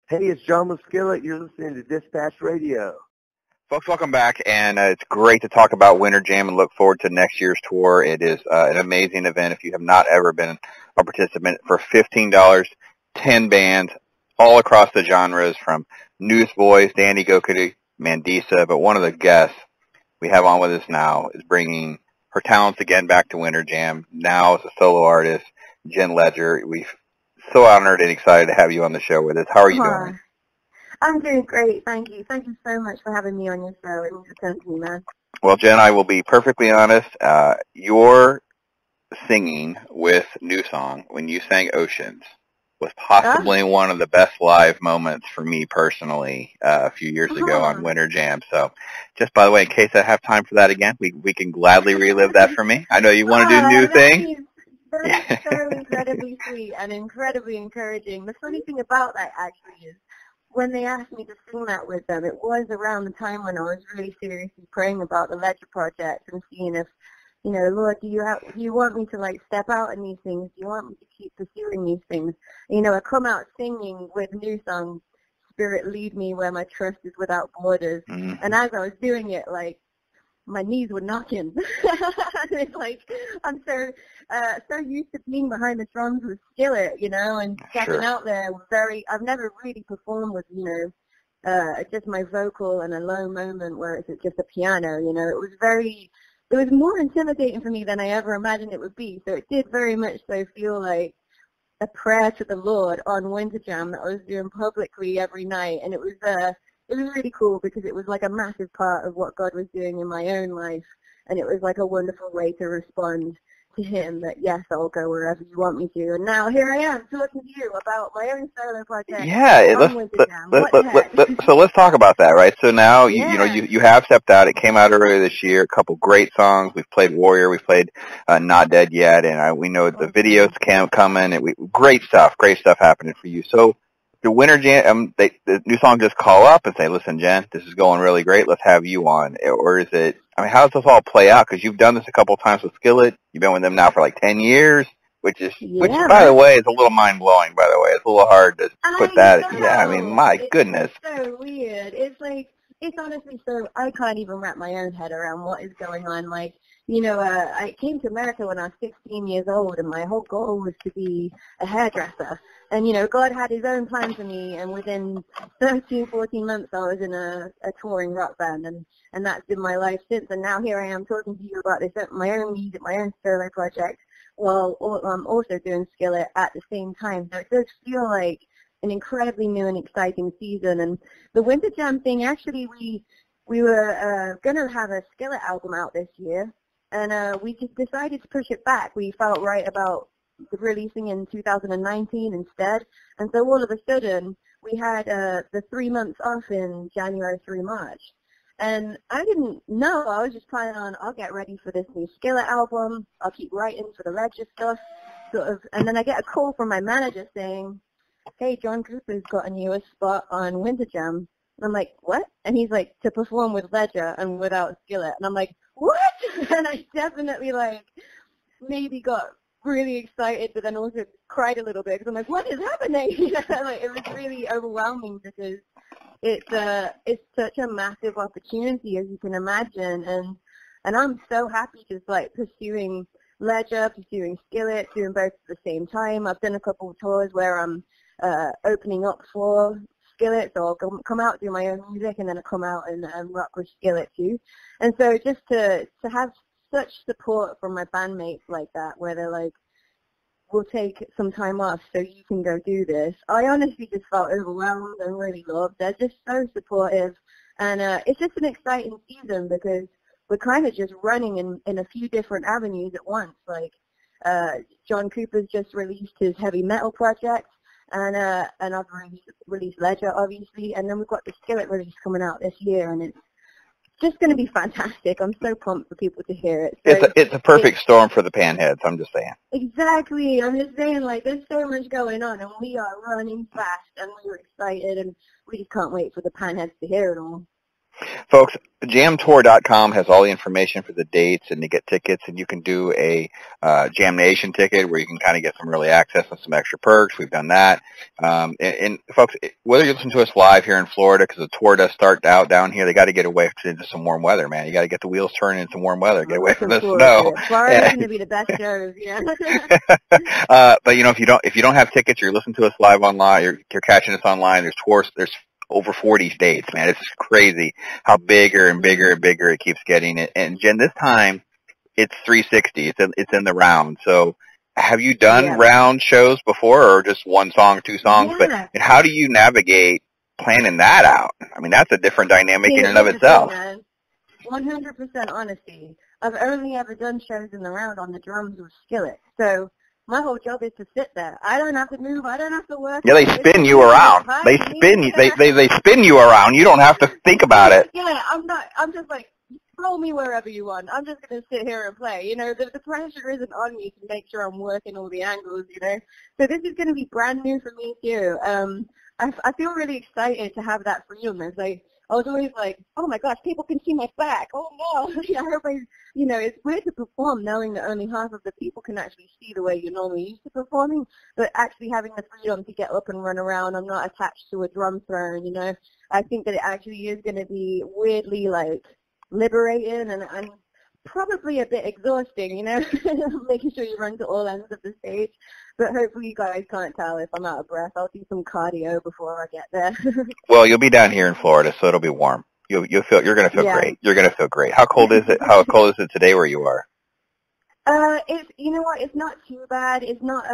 Hey, it's John with Skillet. You're listening to Dispatch Radio. Folks, welcome back, and it's great to talk about Winter Jam and look forward to next year's tour. It is an amazing event. If you have not ever been a participant, for $15, 10 bands, all across the genres, from Newsboys, Danny Gokudi, Mandisa, but one of the guests we have on with us now is bringing her talents again back to Winter Jam, now as a solo artist, Jen Ledger. We're so honored and excited to have you on the show with us. How are you doing? I'm doing great, thank you. Thank you so much for having me on your show. It means a ton to me, man. Well, Jen, I will be perfectly honest. Your singing with New Song, when you sang Oceans, was possibly one of the best live moments for me personally a few years ago on Winter Jam. So just by the way, in case I have time for that again, we can gladly relive that for me. I know you want to do new things. That is so incredibly sweet and incredibly encouraging. The funny thing about that actually is, when they asked me to sing that with them, it was around the time when I was really seriously praying about the Ledger project and seeing if, Lord, do you want me to like step out in these things? Do you want me to keep pursuing these things? I come out singing with New Song, Spirit lead me where my trust is without borders. Mm-hmm. And as I was doing it, like, my knees were knocking. It's like I'm so used to being behind the drums with Skillet, and stepping out there. I've never really performed with, just my vocal and a low moment where it's just a piano. It was more intimidating for me than I ever imagined it would be. So it did very much so feel like a prayer to the Lord on Winter Jam that I was doing publicly every night, and it was really cool because it was like a massive part of what God was doing in my own life, and it was like a wonderful way to respond to Him that, yes, I'll go wherever you want me to. And now here I am talking to you about my own solo project. Yeah, so let's talk about that, right? So now you have stepped out. It came out earlier this year. A couple great songs. We've played Warrior. We've played Not Dead Yet, and we know the videos coming. And great stuff happening for you. So the Winter Jam, the New Song just call up and say, listen, Jen, this is going really great. Let's have you on. Or is it, how does this all play out? Because you've done this a couple of times with Skillet. You've been with them now for like 10 years, which by the way, is a little mind-blowing, by the way. It's a little hard to put that. Yeah, my goodness. It's so weird. It's like, it's honestly so, I can't even wrap my own head around what is going on. Like, I came to America when I was 16 years old, and my whole goal was to be a hairdresser. And, God had His own plan for me, and within 13, 14 months, I was in a touring rock band, and that's been my life since. And now here I am talking to you about this, my own music, my own solo project, while I'm also doing Skillet at the same time. So it does feel like an incredibly new and exciting season. And the Winter Jam thing, actually, we were going to have a Skillet album out this year, and we just decided to push it back. We felt right about releasing in 2019 instead, and so all of a sudden we had the 3 months off in January through March, and I didn't know. I was just planning on, I'll get ready for this new Skillet album, I'll keep writing for the Ledger stuff, sort of, and then I get a call from my manager saying, hey, John Cooper's got a newest spot on Winter Jam. And I'm like, what? And he's like, to perform with Ledger and without Skillet. And I'm like, what? And I definitely maybe got really excited, but then also cried a little bit because I'm like, what is happening? It was really overwhelming because it's such a massive opportunity, as you can imagine, and I'm so happy just pursuing Ledger, pursuing Skillet, doing both at the same time. I've done a couple of tours where I'm opening up for Skillet, so I'll come out, do my own music, and then I'll come out and rock with Skillet too. And so just to have such support from my bandmates like that, where they're like, we'll take some time off so you can go do this. I honestly just felt overwhelmed and really loved. They're just so supportive. And it's just an exciting season because we're kind of just running in a few different avenues at once. John Cooper's just released his heavy metal project, and I've released Ledger, obviously, and then we've got the Skillet release coming out this year, and it's just going to be fantastic. I'm so pumped for people to hear it. So it's a perfect storm for the panheads, I'm just saying. Exactly. I'm just saying, there's so much going on, and we are running fast, and we're excited, and we just can't wait for the panheads to hear it all. Folks, jamtour.com has all the information for the dates and to get tickets, and you can do a Jam Nation ticket where you can kind of get some early access and some extra perks. We've done that. And folks, whether you listen to us live here in Florida, because the tour does start out down here, they got to get away into some warm weather, man. You got to get the wheels turning in some warm weather, get away from the snow. Florida's going to be the best shows, yeah. But if you don't have tickets, you're listening to us live online, you're catching us online. There's over 40 states, man. It's just crazy how bigger and bigger and bigger it keeps getting. And Jen, this time it's 360. It's in the round. So have you done round shows before, or just one song, two songs? Yeah. But and how do you navigate planning that out? I mean, that's a different dynamic in and of itself. 100% honesty. I've only ever done shows in the round on the drums with Skillet. So my whole job is to sit there. I don't have to move. I don't have to work. Yeah, they spin you around. They spin you. They spin you around. You don't have to think about it. Yeah, I'm just like, throw me wherever you want. I'm just going to sit here and play. You know, the pressure isn't on me to make sure I'm working all the angles, you know. So this is going to be brand new for me, too. I feel really excited to have that freedom. It's like, I was always like, oh my gosh, people can see my back. Oh no. It's weird to perform knowing that only half of the people can actually see the way you're normally used to performing, but actually having the freedom to get up and run around. I'm not attached to a drum throne, you know. I think that it actually is going to be weirdly, like, liberating and probably a bit exhausting, you know, making sure you run to all ends of the stage. But hopefully you guys can't tell if I'm out of breath. I'll do some cardio before I get there. Well, you'll be down here in Florida, so it'll be warm. You're going to feel great. You're going to feel great. How cold is it? How cold is it today where you are? You know what? It's not too bad. It's not.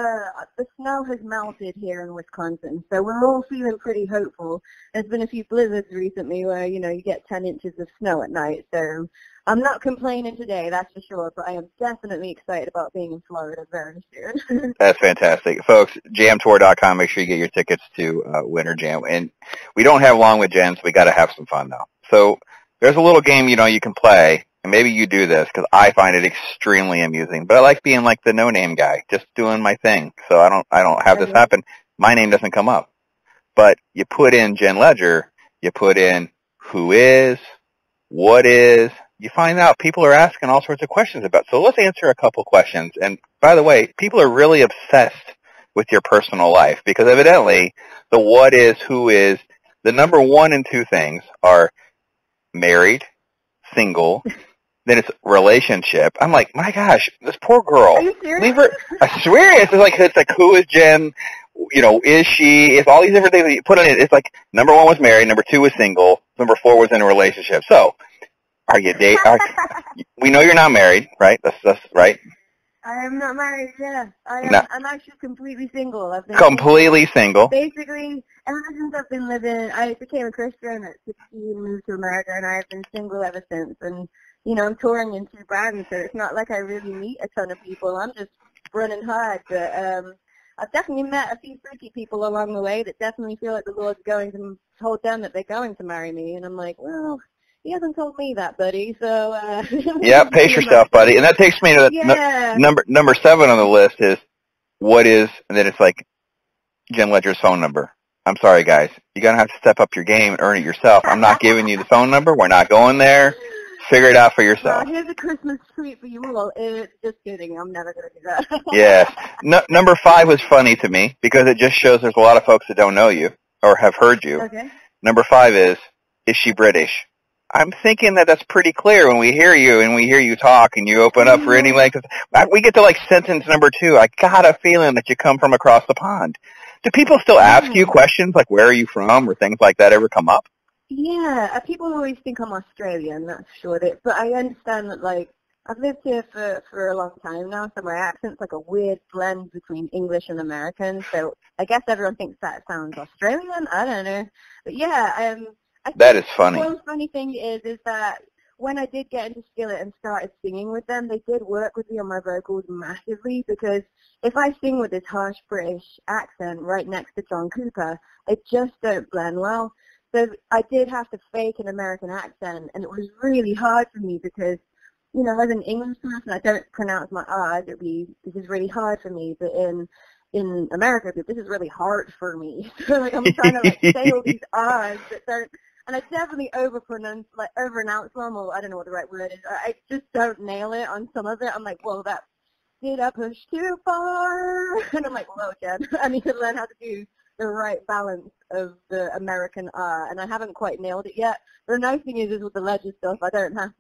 The snow has melted here in Wisconsin, so we're all feeling pretty hopeful. There's been a few blizzards recently where you get 10 inches of snow at night, so I'm not complaining today, that's for sure. But I am definitely excited about being in Florida very soon. That's fantastic, folks. Jamtour.com. Make sure you get your tickets to Winter Jam, and we don't have long with Jen, so we got to have some fun though. So there's a little game you can play. And maybe you do this because I find it extremely amusing. But I like being like the no-name guy, just doing my thing. So I don't have this happen. My name doesn't come up. But you put in Jen Ledger, you put in who is, what is. You find out people are asking all sorts of questions about. So let's answer a couple questions. And by the way, people are really obsessed with your personal life because evidently the what is, who is, the number 1 and 2 things are married, single. Then it's relationship. I'm like, my gosh, this poor girl. Are you serious? Leave her. I swear, it's like who is Jen? Is she? It's all these different things that you put in it. It's like number 1 was married, number 2 was single, number 4 was in a relationship. So, are you we know you're not married, right? That's right. I am not married. Yeah, I'm actually completely single. I've been completely single. Basically, ever since I've been living, I became a Christian at 16, moved to America, and I've been single ever since. And I'm touring in 2 bands, so it's not like I really meet a ton of people. I'm just running hard, but I've definitely met a few freaky people along the way that definitely feel like the Lord's going to told them that they're going to marry me, and I'm like, well, he hasn't told me that, buddy. So yeah, pace yourself, buddy. And that takes me to number 7 on the list is what is, and then it's like Jen Ledger's phone number. I'm sorry, guys. You're going to have to step up your game and earn it yourself. I'm not giving you the phone number. We're not going there. Figure it out for yourself. Well, here's a Christmas treat for you all. Just kidding. I'm never going to do that. Yes. Number 5 was funny to me because it just shows there's a lot of folks that don't know you or have heard you. Okay. Number 5 is she British? I'm thinking that's pretty clear when we hear you and we hear you talk and you open up for any length. We get to sentence number 2. I got a feeling that you come from across the pond. Do people still ask you questions like where are you from or things like that ever come up? Yeah, people always think I'm Australian, that's sure. But I understand that, I've lived here for a long time now, so my accent's like a weird blend between English and American. So I guess everyone thinks that sounds Australian. I don't know. But yeah, I think that is funny. One funny thing is that when I did get into Skillet and started singing with them, they did work with me on my vocals massively because if I sing with this harsh British accent right next to John Cooper, they just don't blend well. So I did have to fake an American accent, and it was really hard for me because, as an English person, I don't pronounce my R's. This is really hard for me, but in America, this is really hard for me. So I'm trying to say all these R's that And I definitely overpronounce them, or I don't know what the right word is. I just don't nail it on some of it. I'm like, whoa, did I push too far? And I'm like, whoa, Jen, I need to learn how to do the right balance of the American R, and I haven't quite nailed it yet. But the nice thing is with the Ledger stuff, I don't have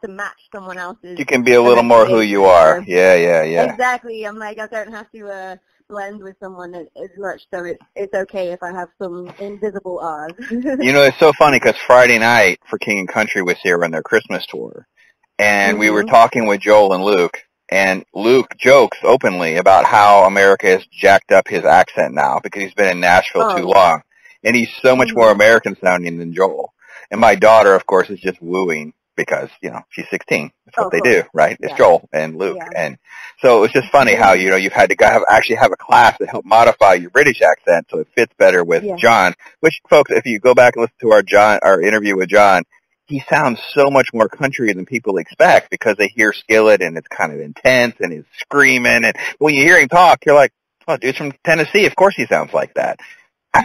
to match someone else's. You can be a little more who you are. Yeah. Exactly. I'm like, I don't have to blend with someone as much, so it's okay if I have some invisible R's. It's so funny because Friday night for King and Country was here on their Christmas tour, and we were talking with Joel and Luke. And Luke jokes openly about how America has jacked up his accent now because he's been in Nashville too long. And he's so much more American sounding than Joel. And my daughter, of course, is just wooing because, she's 16. That's what they do, right? It's Joel and Luke. Yeah. And so it was just funny how, you've had to actually have a class to help modify your British accent so it fits better with John, which, folks, if you go back and listen to our interview with John, he sounds so much more country than people expect because they hear Skillet and it's kind of intense and he's screaming. And when you hear him talk, you're like, oh, dude's from Tennessee. Of course he sounds like that.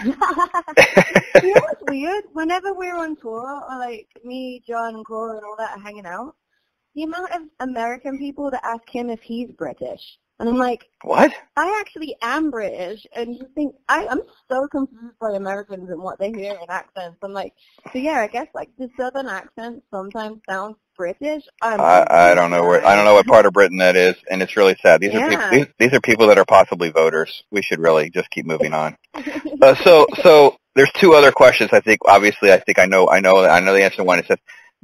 You know what's weird? Whenever we're on tour, or like me, John, and Korey and all that are hanging out, the amount of American people that ask him if he's British. And I'm like, what? I actually am British, and you think I'm so confused by Americans and what they hear in accents. I'm like, so yeah, I guess like the southern accent sometimes sounds British. I don't know what part of Britain that is, and it's really sad. These are people that are possibly voters. We should really just keep moving on. So there's two other questions. I think I know the answer to one. It says,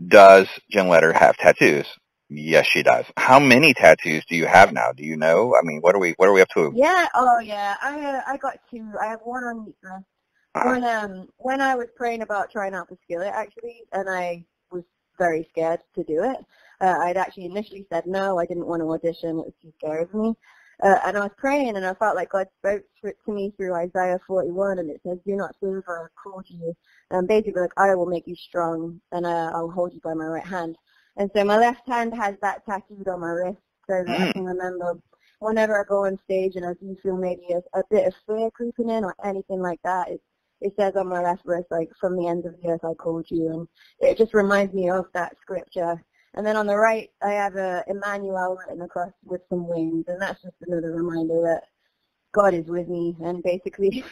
does Jen Leder have tattoos? Yes, she does. How many tattoos do you have now? Do you know? I mean, what are we up to? Yeah. Oh, yeah. I got two. I have one on each wrist. When I was praying about trying out for Skillet, actually, and I was very scared to do it. I'd actually initially said no. I didn't want to audition. It was too scary for me. And I was praying, and I felt like God spoke to me through Isaiah 41, and it says, "Do not fear, for I have called you." Basically, like, I will make you strong, and I'll hold you by my right hand. And so my left hand has that tattooed on my wrist so that I can remember whenever I go on stage and I do feel maybe a bit of fear creeping in or anything like that, it says on my left wrist, like, from the ends of the earth I called you. And it just reminds me of that scripture. And then on the right, I have Emmanuel written across with some wings. And that's just another reminder that God is with me. And basically,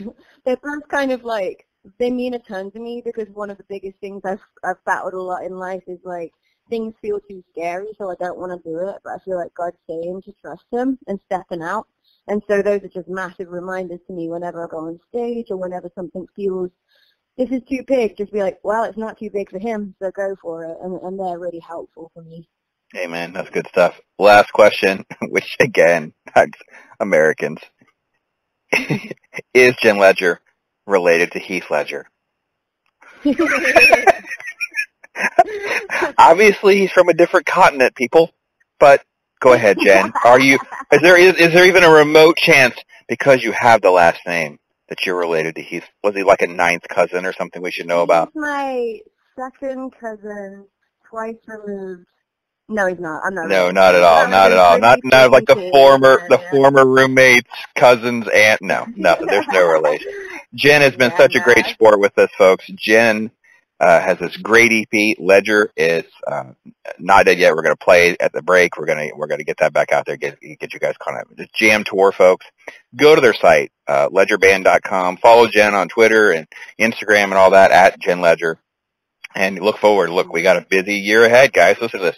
they're both kind of like, they mean a ton to me because one of the biggest things I've battled a lot in life is, like, things feel too scary, so I don't want to do it, but I feel like God's saying to trust him and stepping out. And so those are just massive reminders to me whenever I go on stage or whenever something feels, this is too big, just be like, well, it's not too big for him, so go for it. And they're really helpful for me. Amen. That's good stuff. Last question, which, again, that's Americans. Is Jen Leder related to Heath Ledger? Obviously, he's from a different continent, people. But go ahead, Jen. Is there even a remote chance, because you have the last name, that you're related to Heath? Was he like a ninth cousin or something we should know about? He's my second cousin, twice removed. No, he's not. I'm not. No, not at all. Not at all. Not like the former roommates, cousins, aunt. No, there's no relation. Jen has been such a great sport with us, folks. Jen has this great EP. Ledger is not dead yet. We're going to play at the break. We're going to get that back out there. Get you guys caught up. It's Jam Tour, folks. Go to their site, ledgerband.com. Follow Jen on Twitter and Instagram and all that at Jen Ledger. And look forward. Look, we got a busy year ahead, guys. Listen to this.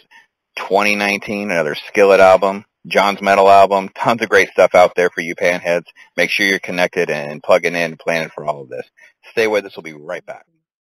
2019, another Skillet album, John's Metal album, tons of great stuff out there for you panheads. Make sure you're connected and plugging in and planning for all of this. Stay with us. We'll be right back.